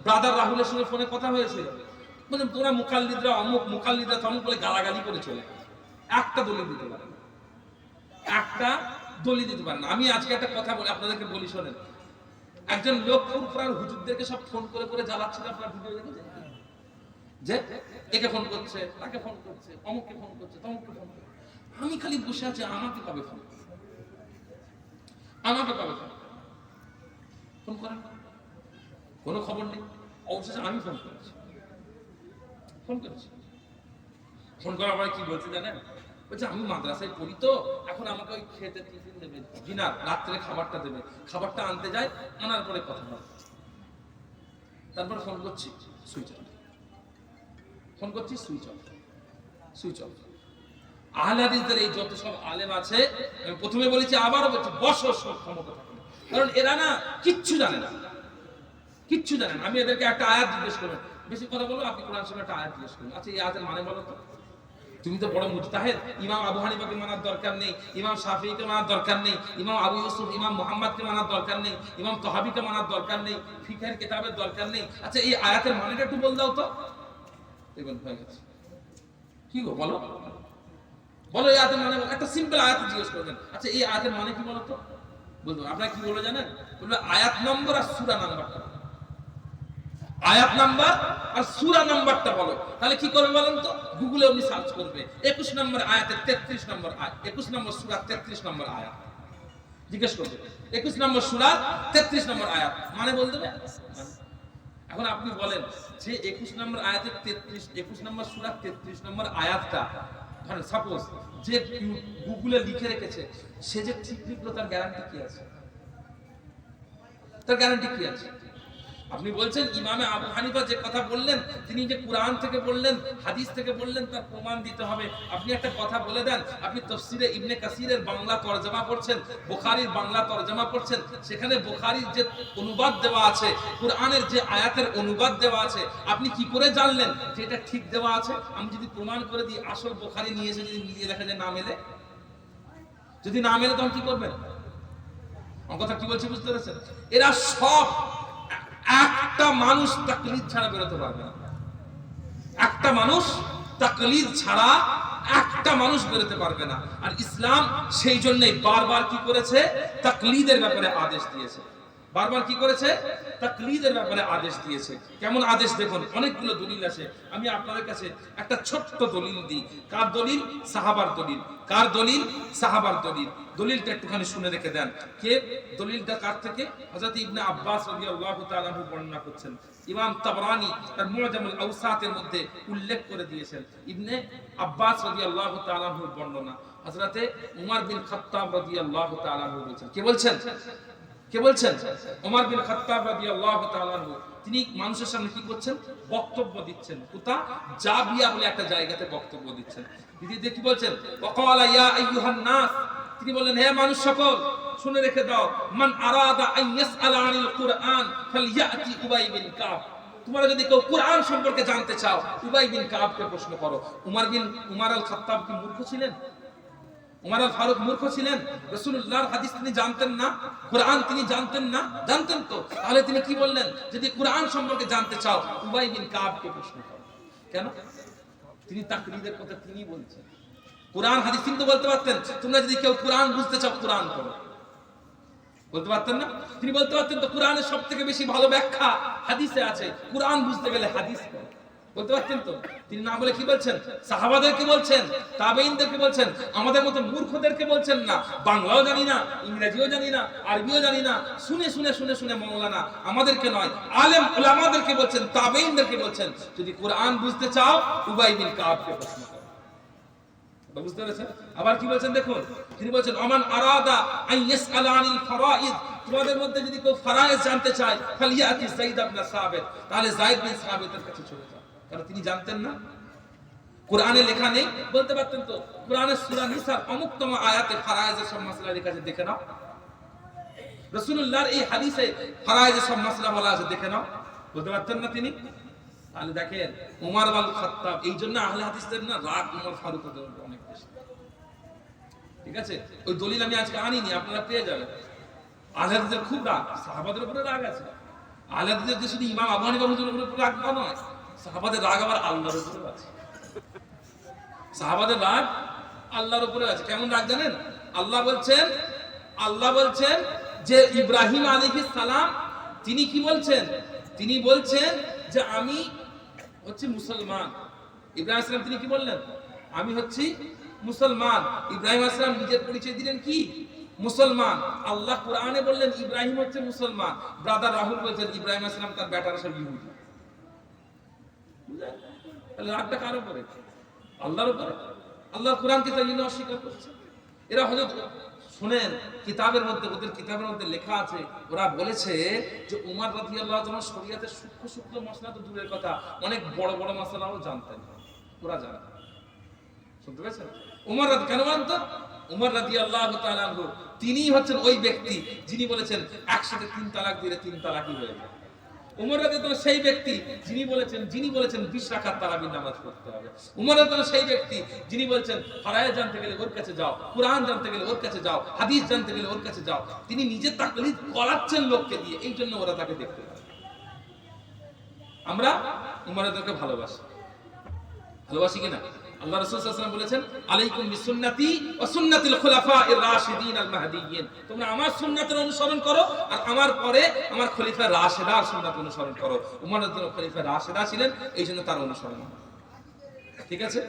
Brother রাহুলের সঙ্গে ফোনে কথা হয়েছিল, বলছেন তোমরা মুকাল্লিদরা অমুক, মুকাল্লিদরা তমুক বলে গালাগালি করে চলে একটা দলিল দিতে পারে না, একটা দলিল দিতে পারে না। আমি আজকে একটা কথা বলি আপনাদেরকে, বলি শোনেন। একজন লোক ফুরফুরার হুজুরদেরকে সব ফোন করে করে জ্বালাচ্ছিল, আপনারা ভিডিও দেখেছেন যে একে ফোন করছে, তাকে ফোন করছে, অমুককে ফোন করছে, তমুককে ফোন করছে। আমি খালি বসে আছি, আমাকে কবে ফোন, আমাকে কবে ফোন, ফোন করেন কোনো খবর নেই। অবশেষে আমি ফোন করেছি, ফোন করেছি। ফোন করার পরে কি বলছে জানেন? বলছে আমি মাদ্রাসায় পড়ি তো, এখন আমাকে ওই খেতে টিফিন দেবে, ডিনার রাত্রে খাবারটা দেবে, খাবারটা আনতে যায়, আনার পরে কথা হবে। তারপর ফোন করছি, সুইচ অফ, ফোন করছি সুইচ অফ, সুইচ অফ। আহলে হাদিসদের এই যত সব আলেম আছে, আমি প্রথমে বলেছি আবারও বলছি, বছর সব ক্ষমতা থাকে না, কারণ এরা না কিচ্ছু জানে না, কিচ্ছু জানেন। আমি এদেরকে একটা আয়াত জিজ্ঞেস করবো, বেশি কথা বলবো, আপনি কোরআন শরীফের একটা আয়াত জিজ্ঞেস করুন, আচ্ছা এই আয়াতের মানে বলো তো। তুমি তো বড় মুজতাহিদ, ইমাম আবু হানিফাকে মানার দরকার নেই, ইমাম শাফিঈকে মানার দরকার নেই, ইমাম আবু ইউসুফ, ইমাম মুহাম্মদকে মানার দরকার নেই, ইমাম তাহাবীকে মানার দরকার নেই, ফিকহের কিতাবের দরকার নেই। আচ্ছা এই আয়াতের মানেটা একটু বল দাও তো। দেখুন হয়ে গেছে, কি গো বলো, বলো এই আয়াতের মানে, একটা সিম্পল আয়াত জিজ্ঞেস করবেন, আচ্ছা এই আয়াতের মানে কি বলো তো। বলবো, আপনারা কি বলে জানেন? বলবে আয়াত নম্বর আর সূরা নাম্বারটা, আয়াত নাম্বার আর সূরা নাম্বারটা বলো। তাহলে কি করবে বলেন তো? গুগলে আপনি সার্চ করবে 21 নম্বর আয়াতের 33 নম্বর আয়াত, 21 নম্বর সূরা 33 নম্বর আয়াত, জিজ্ঞেস করবে 21 নম্বর সূরা 33 নম্বর আয়াত মানে বল দেবে। এখন আপনি বলেন যে 21 নম্বর আয়াতের 33, 21 নম্বর সূরা 33 নম্বর আয়াতটা, ধরেন সাপোজ যে গুগলে লিখে রেখেছে, সে যে ঠিক লিখলো, তার গ্যারান্টি কি আছে? তার গ্যারান্টি কি আছে? আপনি বলছেন ইমামে আবু হানিফা যে কথা বললেন, তিনি যে কোরআন থেকে বললেন, হাদিস থেকে বললেন, তার প্রমাণ দিতে হবে। আপনি একটা কথা বলে দেন, আপনি তাফসীরে ইবনে কাসিরের বাংলা তরজমা পড়ছেন, বুখারীর বাংলা তরজমা পড়ছেন, সেখানে বুখারীর যে অনুবাদ দেওয়া আছে, কোরআনের যে আয়াতের অনুবাদ দেওয়া আছে, আপনি কি করে জানলেন যে এটা ঠিক দেওয়া আছে? আমি যদি প্রমাণ করে দিই, আসল বুখারী নিয়ে এসে যদি মিলিয়ে দেখা যায় না মেলে, যদি না মেলে তখন কি করবেন? আমার কথা কি বলছি বুঝতে পেরেছেন? এরা সব, একটা মানুষ তাকলিদ ছাড়া বেরোতে পারবে না, একটা মানুষ তাকলিদ ছাড়া একটা মানুষ বেরোতে পারবে না। আর ইসলাম সেই জন্যই বারবার কি করেছে? তাকলিদের ব্যাপারে আদেশ দিয়েছে, বারবার কি করেছে? তাকলিদের ব্যাপারে আদেশ দিয়েছে। কেমন আদেশ দেখুন, অনেকগুলো দলিল আছে, আমি আপনাদের কাছে একটা ছোট্ট দলিল দিই। কার দলিল? সাহাবার দলিল। কার দলিল? সাহাবার দলিল। দলিলটা একটুখানি শুনে রেখে দেন। কে দলিলটা কার থেকে? হযরত ইবনে আব্বাস রাদিয়াল্লাহু তাআলা আনহু বর্ণনা করছেন। ইমাম তাবরানী তার মুআজামুল আওসাতের মধ্যে উল্লেখ করে দিয়েছেন ইবনে আব্বাস রাদিয়াল্লাহু তাআলা আনহুর বর্ণনা। হযরতে উমর বিন খাত্তাব রাদিয়াল্লাহু তাআলা আনহু বলেছেন, কে বলছেন? কে বলছেন? ওমর বিন খাত্তাব রাদিয়াল্লাহু তাআলা আনহু। তিনি মানুষের সামনে কি করছেন? বক্তব্য দিচ্ছেন। কোথা? জাবিয়া বলে একটা জায়গাতে বক্তব্য দিচ্ছেন। দিদি কি বলছেন? ওয়াকালা ইয়া আইয়ুহান নাস, তিনি বললেন হে মানুষ সকল, শুনে রেখে দাও, মান আরাদা আন ইয়াসআলা আনিল কুরআন ফালইয়াতি উবাই বিন কাব। তোমরা যদি কেউ কুরআন সম্পর্কে জানতে চাও, উবাই বিন কাবকে প্রশ্ন করো। উমর আল খাত্তাব কি মূর্খ ছিলেন? উমর আল ফারুক মূর্খ ছিলেন? রাসূলুল্লাহর হাদিস তিনি জানতেন না? কুরআন তিনি জানতেন না? জানতেন তো। তাহলে তিনি কি বললেন? যদি কুরআন সম্পর্কে জানতে চাও, উবাই বিন কাবকে প্রশ্ন করো। কেন? তিনি তাকলিদের কথা তিনি বলছেন। কুরআন হাদিস তিনি তো বলতে পারতেন, তোমরা যদি কেউ কুরআন বুঝতে চাও কুরআন পড়ো, বলতে পারতেন না? তিনি বলতে পারতেন তো কুরআনের সবথেকে বেশি ভালো ব্যাখ্যা হাদিসে আছে, কুরআন বুঝতে গেলে হাদিস পড়ো, বলতে পারতেন তো। তিনি না বলে কি বলছেন? সাহাবাদেরকে বলছেন, তাবেঈনদেরকে বলছেন, আমাদের মতো মূর্খদেরকে বলছেন না। বাংলাও জানি না, ইংরেজিও জানি না, আরবিও জানি না, শুনে শুনে শুনে শুনে মওলানা, আমাদেরকে নয়, আলেম উলামাদেরকে বলছেন, তাবেঈনদেরকে বলছেন, যদি কুরআন বুঝতে চাও উবাই বিন কাবকে প্রশ্ন করো। বুঝতে পেরেছেন? আবার কি বলছেন দেখুন, তিনি বলছেন ওমান আরাদা আন ইয়াসআলা আনিল ফারাইদ, তোমাদের মধ্যে যদি কেউ ফরায়েজ জানতে চায়, ফালিয়াতি যায়েদ ইবনে সাবিত, তাহলে যায়েদ বিন সাবিতের কাছে চলে যাও। কারণ তিনি জানতেন না, কোরআনে লেখা নেই। বলতে পারতেন তো কোরআনের সূরা নিসার অমুকতম আয়াতে ফরায়েজের সব মাসলা লেখা আছে, দেখে নাও। রাসূলুল্লাহর এই হাদিসে ফরায়েজের সব মাসলা বলা আছে, দেখে নাও। বলতে পারতেন না তিনি? তাহলে দেখেন উমর আল খাত্তাব, এই জন্য আহলে হাদিসদের না রাগ উমর ফারুকের উপর অনেক বেশি। ঠিক আছে, ওই দলিল আমি আজকে আনিনি, আপনারা পেয়ে যাবেন। আহলে হাদিসদের খুব রাগ, সাহাবাদের উপরে রাগ আছে। আহলে হাদিসের যে শুধু ইমাম আবু হানিফা হুজুরের উপরে রাগ তা নয়, সাহাবাদের রাগ আবার আল্লাহর উপরে আছে। সাহাবাদের রাগ আল্লাহর উপরে আছে। কেমন রাগ জানেন? আল্লাহ বলছেন যে ইব্রাহিম আলাইহিস সালাম তিনি কি বলছেন? তিনি বলছেন যে আমি হচ্ছি মুসলমান। ইব্রাহিম আলাইহিস সালাম তিনি কি বললেন? আমি হচ্ছি মুসলমান। ইব্রাহিম আলাইহিস সালাম নিজের পরিচয় দিলেন কি? মুসলমান। আল্লাহ কোরআনে বললেন ইব্রাহিম হচ্ছে মুসলমান। ব্রাদার রাহুল বলছেন ইব্রাহিম আলাইহিস সালাম তার বেটারা সব ইহুদি। তাহলে রাগটা কার উপরে? আল্লাহর উপরে। আল্লাহর কোরআনকে তাই জন্য অস্বীকার করছে। এরা হযরত শুনেন কিতাবের মধ্যে, ওদের কিতাবের মধ্যে লেখা আছে, ওরা বলেছে যে উমর রাদিয়াল্লাহু তাআলা শরীয়তের সূক্ষ্ম সূক্ষ্ম মসলা তো দূরের কথা, অনেক বড় বড় মসলাও জানতেন, ওরা জানতেন। শুনতে পেয়েছেন? উমর কেন জানতেন? উমর রাদিয়াল্লাহু তাআলা আনহু তিনিই হচ্ছেন ওই ব্যক্তি যিনি বলেছেন একসাথে 3 তালাক দিলে 3 তালাকই হয়ে যায়। উমর রাদিয়াল্লাহু সেই ব্যক্তি যিনি বলেছেন 20 রাকাত তারাবির নামাজ পড়তে হবে। উমর রাদিয়াল্লাহু সেই ব্যক্তি যিনি বলেছেন ফরায়েজ জানতে গেলে ওর কাছে যাও, কুরআন জানতে গেলে ওর কাছে যাও, হাদিস জানতে গেলে ওর কাছে যাও। তিনি নিজে তাকলিদ করাচ্ছেন লোককে দিয়ে, এই জন্য ওরা তাকে দেখতে পায়। আমরা উমর রাদিয়াল্লাহুকে ভালোবাসি কিনা? আল্লাহ রাসূল সাল্লাল্লাহু আলাইহি ওয়াসাল্লাম বলেছেন আলাইকুম বিসুন্নতি ওয়া সুন্নাতিল খুলাফায়ে রাশিদিন আল মাহদিয়্যিন, তোমরা আমার সুন্নাতের অনুসরণ করো আর আমার পরে আমার খলিফা রাশিদার সুন্নাত অনুসরণ করো। উমর রাদিয়াল্লাহু খলিফা রাশিদা ছিলেন, এইজন্য তার অনুসরণ। ঠিক আছে?